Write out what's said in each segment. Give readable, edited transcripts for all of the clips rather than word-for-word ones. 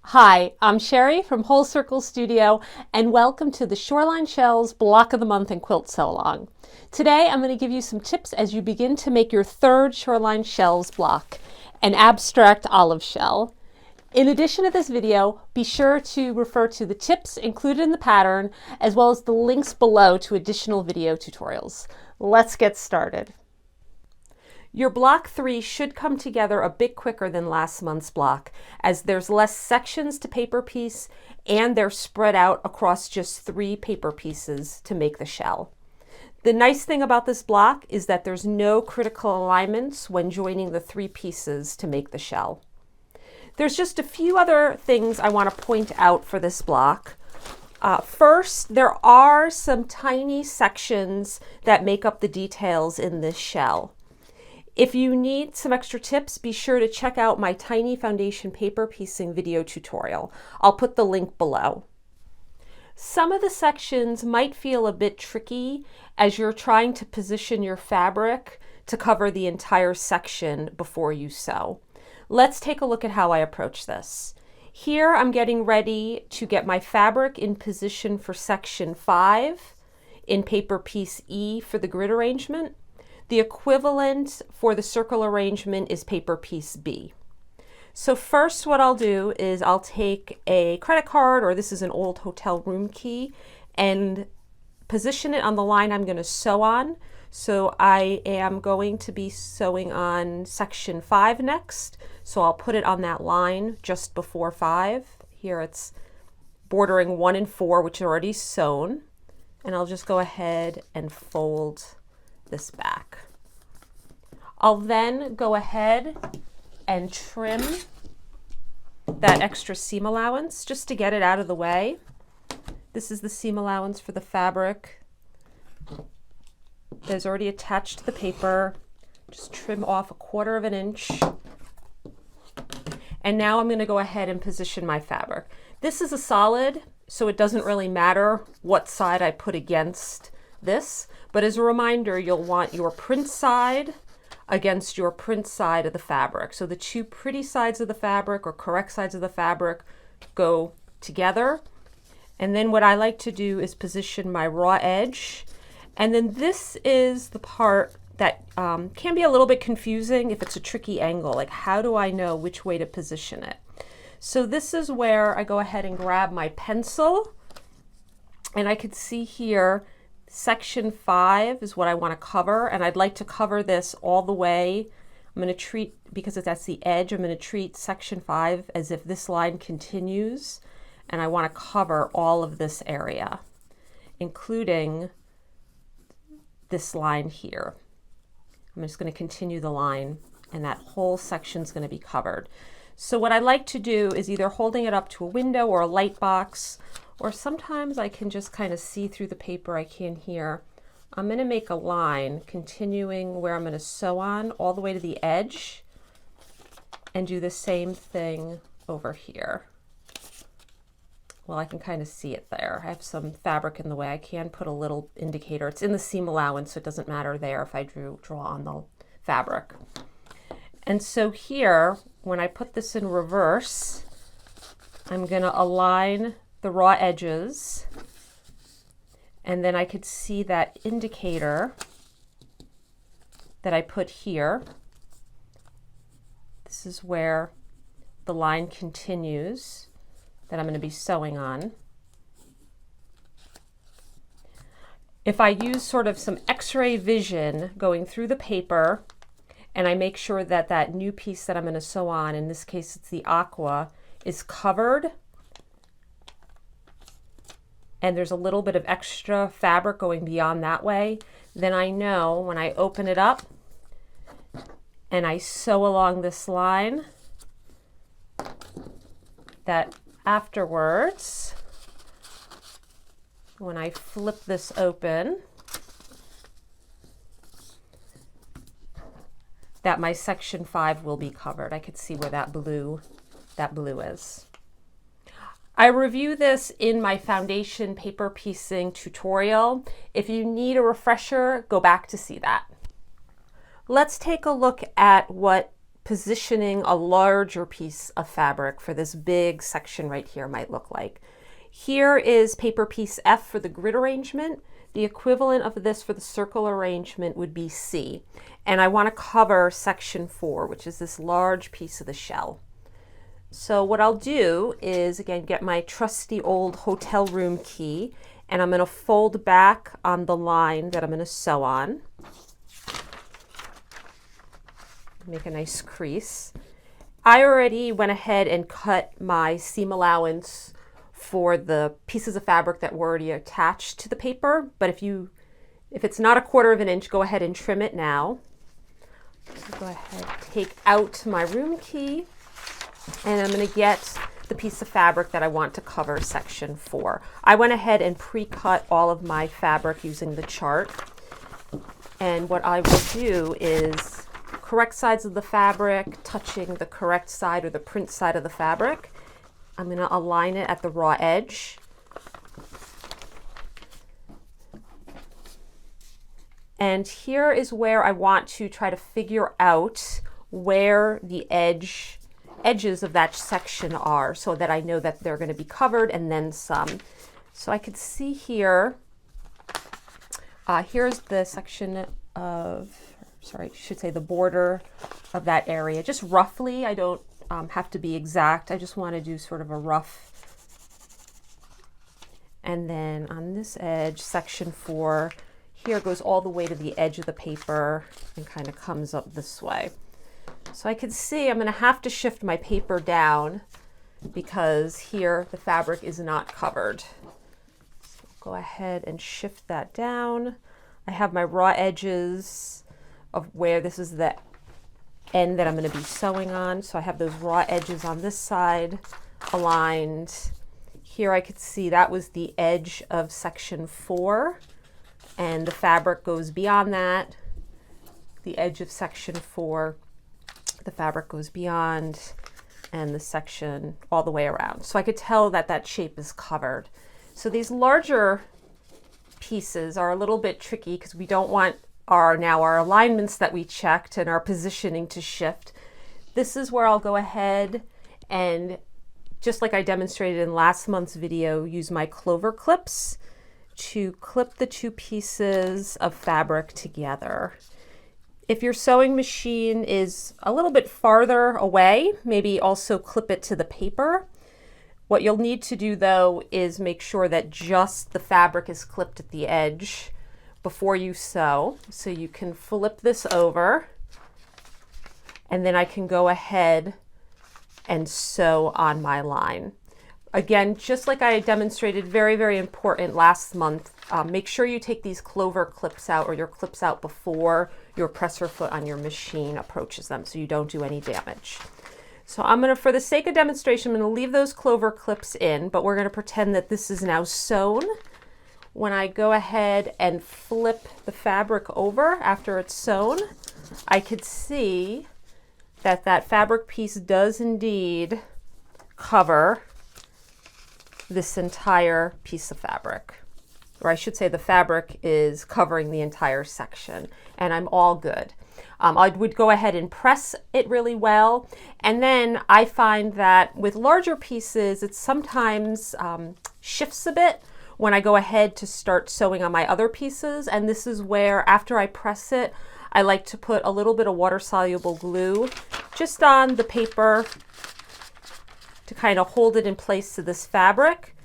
Hi, I'm Sherry from Whole Circle Studio, and welcome to the Shoreline Shells Block of the Month and Quilt Sew Along. Today I'm going to give you some tips as you begin to make your third Shoreline Shells block, an abstract olive shell. In addition to this video, be sure to refer to the tips included in the pattern, as well as the links below to additional video tutorials. Let's get started. Your block 3 should come together a bit quicker than last month's block, as there's less sections to paper piece and they're spread out across just 3 paper pieces to make the shell. The nice thing about this block is that there's no critical alignments when joining the 3 pieces to make the shell. There's just a few other things I want to point out for this block. First, there are some tiny sections that make up the details in this shell. If you need some extra tips, be sure to check out my tiny foundation paper piecing video tutorial. I'll put the link below. Some of the sections might feel a bit tricky as you're trying to position your fabric to cover the entire section before you sew. Let's take a look at how I approach this. Here I'm getting ready to get my fabric in position for section 5 in paper piece E for the grid arrangement. The equivalent for the circle arrangement is paper piece B. So first what I'll do is I'll take a credit card, or this is an old hotel room key, and position it on the line I'm going to sew on. So I am going to be sewing on section 5 next. So I'll put it on that line just before 5. Here it's bordering 1 and 4, which are already sewn. And I'll just go ahead and fold this back. I'll then go ahead and trim that extra seam allowance just to get it out of the way. This is the seam allowance for the fabric that is already attached to the paper. Just trim off 1/4 inch. And now I'm going to go ahead and position my fabric. This is a solid, so it doesn't really matter what side I put against this, but as a reminder, you'll want your print side against your print side of the fabric. So the 2 pretty sides of the fabric, or correct sides of the fabric, go together. And then what I like to do is position my raw edge. And then this is the part that can be a little bit confusing if it's a tricky angle. Like, how do I know which way to position it? So this is where I go ahead and grab my pencil, and I can see here section 5 is what I want to cover, and I'd like to cover this all the way. I'm going to treat, because that's the edge, I'm going to treat section 5 as if this line continues, and I want to cover all of this area, including this line here. I'm just going to continue the line, and that whole section is going to be covered. So what I like to do is either holding it up to a window or a light box, or sometimes I can just kind of see through the paper. I can here. I'm going to make a line continuing where I'm going to sew on all the way to the edge, and do the same thing over here. Well, I can kind of see it there. I have some fabric in the way. I can put a little indicator. It's in the seam allowance, so it doesn't matter there if I draw on the fabric. And so here, when I put this in reverse, I'm going to align the raw edges, and then I could see that indicator that I put here. This is where the line continues that I'm going to be sewing on. If I use sort of some x-ray vision going through the paper, and I make sure that that new piece that I'm going to sew on, in this case it's the aqua, is covered, and there's a little bit of extra fabric going beyond that way, then I know when I open it up and I sew along this line that afterwards, when I flip this open, that my section 5 will be covered. I could see where that blue is. I review this in my foundation paper piecing tutorial. If you need a refresher, go back to see that. Let's take a look at what positioning a larger piece of fabric for this big section right here might look like. Here is paper piece F for the grid arrangement. The equivalent of this for the circle arrangement would be C. And I want to cover section 4, which is this large piece of the shell. So what I'll do is, again, get my trusty old hotel room key, and I'm going to fold back on the line that I'm going to sew on. Make a nice crease. I already went ahead and cut my seam allowance for the pieces of fabric that were already attached to the paper, but if it's not 1/4 of an inch, go ahead and trim it now. So go ahead, take out my room key, and I'm going to get the piece of fabric that I want to cover section 4. I went ahead and pre-cut all of my fabric using the chart, and what I will do is correct sides of the fabric touching the correct side or the print side of the fabric. I'm going to align it at the raw edge. And here is where I want to try to figure out where the edges of that section are, so that I know that they're going to be covered and then some. So I could see here, here's the section of, sorry, I should say the border of that area. Just roughly, I don't have to be exact. I just want to do sort of a rough. And then on this edge, section 4, here goes all the way to the edge of the paper and kind of comes up this way. So I can see I'm going to have to shift my paper down because here the fabric is not covered. So go ahead and shift that down. I have my raw edges of where this is the end that I'm going to be sewing on. So I have those raw edges on this side aligned. Here I could see that was the edge of section 4, and the fabric goes beyond that. The edge of section 4, the fabric goes beyond, and the section all the way around. So I could tell that that shape is covered. So these larger pieces are a little bit tricky because we don't want our alignments that we checked and our positioning to shift. This is where I'll go ahead and, just like I demonstrated in last month's video, use my clover clips to clip the two pieces of fabric together. If your sewing machine is a little bit farther away, maybe also clip it to the paper. What you'll need to do though is make sure that just the fabric is clipped at the edge before you sew. So you can flip this over, and then I can go ahead and sew on my line. Again, just like I demonstrated, very, very important last month, make sure you take these clover clips out or your clips out before your presser foot on your machine approaches them so you don't do any damage. So I'm going to, for the sake of demonstration, I'm going to leave those clover clips in, but we're going to pretend that this is now sewn. When I go ahead and flip the fabric over after it's sewn, I could see that that fabric piece does indeed cover this entire piece of fabric. Or I should say the fabric is covering the entire section, and I'm all good. I would go ahead and press it really well, and then I find that with larger pieces, it sometimes shifts a bit when I go ahead to start sewing on my other pieces, and this is where, after I press it, I like to put a little bit of water-soluble glue just on the paper to kind of hold it in place to this fabric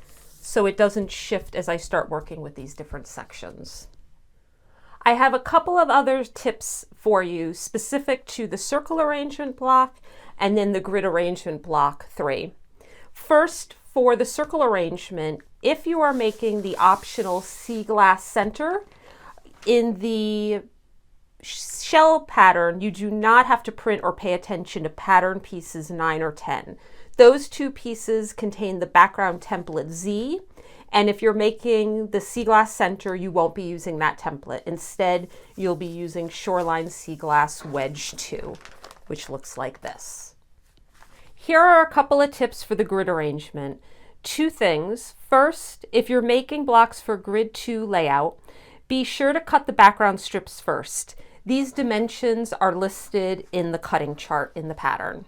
so it doesn't shift as I start working with these different sections. I have a couple of other tips for you specific to the circle arrangement block and then the grid arrangement block 3. First, for the circle arrangement, if you are making the optional sea glass center in the shell pattern, you do not have to print or pay attention to pattern pieces 9 or 10. Those two pieces contain the background template Z, and if you're making the sea glass center, you won't be using that template. Instead, you'll be using Shoreline Sea Glass Wedge 2, which looks like this. Here are a couple of tips for the grid arrangement. 2 things. First, if you're making blocks for grid 2 layout, be sure to cut the background strips first. These dimensions are listed in the cutting chart in the pattern.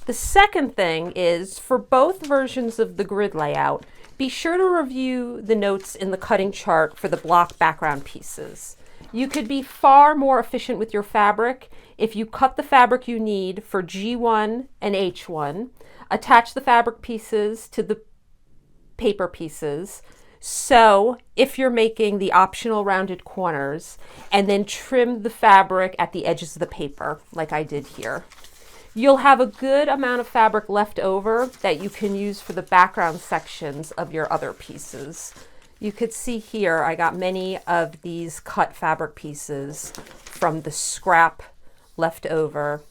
The second thing is, for both versions of the grid layout, be sure to review the notes in the cutting chart for the block background pieces. You could be far more efficient with your fabric if you cut the fabric you need for G1 and H1, attach the fabric pieces to the paper pieces, sew if you're making the optional rounded corners, and then trim the fabric at the edges of the paper like I did here. You'll have a good amount of fabric left over that you can use for the background sections of your other pieces. You could see here I got many of these cut fabric pieces from the scrap left over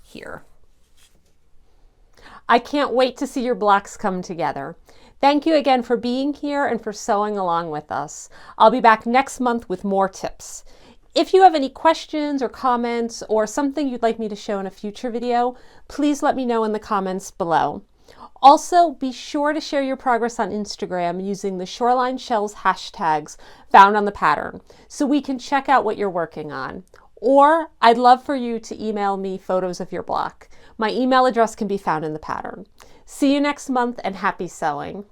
here. I can't wait to see your blocks come together. Thank you again for being here and for sewing along with us. I'll be back next month with more tips. If you have any questions or comments or something you'd like me to show in a future video, please let me know in the comments below. Also, be sure to share your progress on Instagram using the Shoreline Shells hashtags found on the pattern so we can check out what you're working on. Or I'd love for you to email me photos of your block. My email address can be found in the pattern. See you next month and happy sewing.